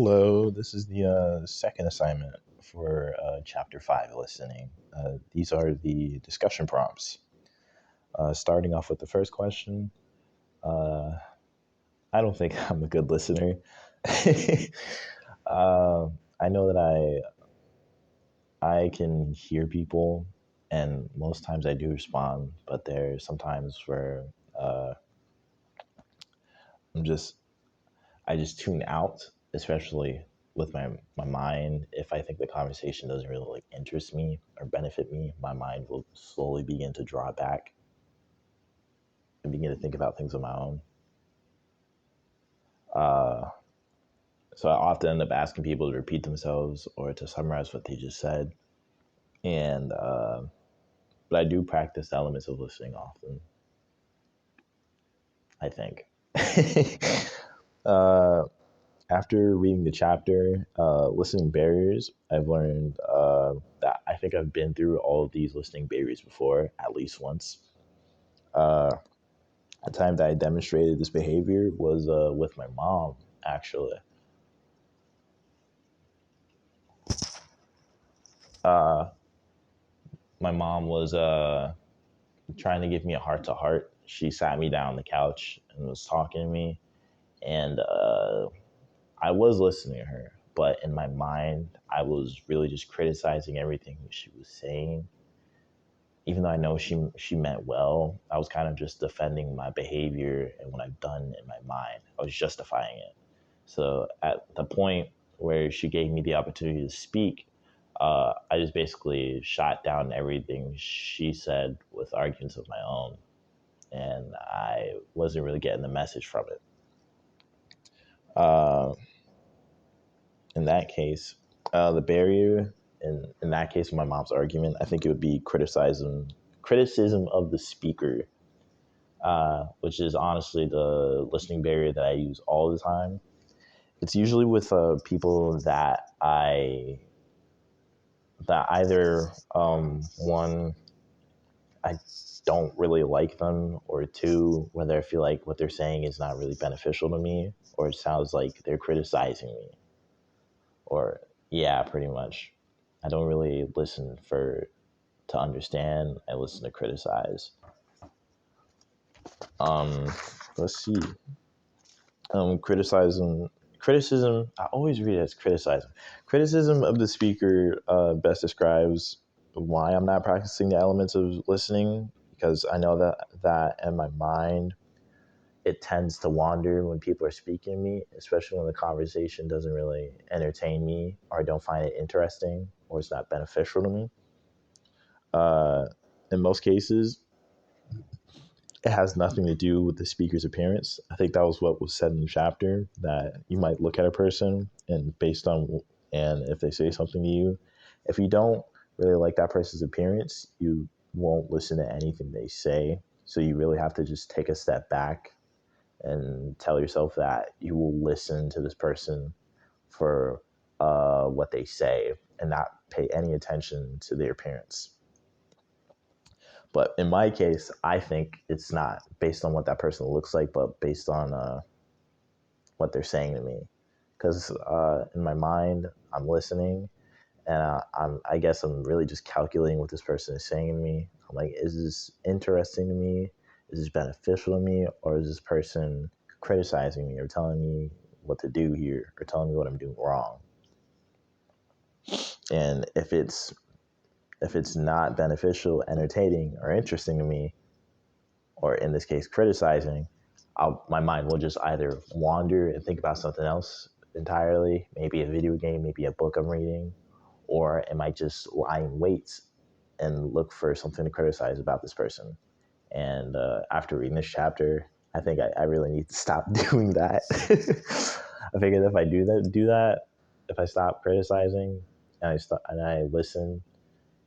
Hello, this is the second assignment for Chapter 5 listening. These are the discussion prompts. Starting off with the first question, uh, I don't think I'm a good listener. I know that I can hear people, and most times I do respond, but there's sometimes where uh, I'm just I just tune out, especially with my mind. If I think the conversation doesn't really like interest me or benefit me, my mind will slowly begin to draw back and begin to think about things of my own. Uh, so I often end up asking people to repeat themselves or to summarize what they just said. And but I do practice the elements of listening often. I think. uh, After reading the chapter, listening barriers, I've learned that I think I've been through all of these listening barriers before, at least once. Uh, a time that I demonstrated this behavior was with my mom, actually. Uh, my mom was trying to give me a heart to heart. She sat me down on the couch and was talking to me, and I was listening to her, but in my mind, I was really just criticizing everything she was saying. Even though I know she meant well, I was kind of just defending my behavior and what I've done in my mind. I was justifying it. So at the point where she gave me the opportunity to speak, I just basically shot down everything she said with arguments of my own, and I wasn't really getting the message from it. Uh, in that case, the barrier in that case, of my mom's argument, I think it would be criticism of the speaker, which is honestly the listening barrier that I use all the time. It's usually with people that either one, I don't really like them, or two, whether I feel like what they're saying is not really beneficial to me, or it sounds like they're criticizing me, or yeah, pretty much. I don't really listen for to understand. I listen to criticize. Um, let's see. Criticism. I always read it as criticizing. Criticism of the speaker best describes why I'm not practicing the elements of listening, because I know that in my mind it tends to wander when people are speaking to me, especially when the conversation doesn't really entertain me, or I don't find it interesting, or it's not beneficial to me. Uh, in most cases, it has nothing to do with the speaker's appearance. I think that was what was said in the chapter, that you might look at a person and if they say something to you, if you don't really like that person's appearance, you won't listen to anything they say. So you really have to just take a step back and tell yourself that you will listen to this person for what they say and not pay any attention to their appearance. But in my case, I think it's not based on what that person looks like, but based on what they're saying to me. Because in my mind, I'm listening, and I guess I'm really just calculating what this person is saying to me. I'm like, is this interesting to me? Is this beneficial to me, or is this person criticizing me or telling me what to do here, or telling me what I'm doing wrong? And if it's not beneficial, entertaining, or interesting to me, or in this case, criticizing, my mind will just either wander and think about something else entirely, maybe a video game, maybe a book I'm reading, or it might just lie in wait and look for something to criticize about this person. And after reading this chapter, I think I really need to stop doing that. I figured if I do that, if I stop criticizing and I listen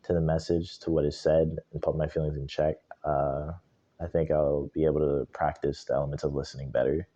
to the message, to what is said, and put my feelings in check, I think I'll be able to practice the elements of listening better.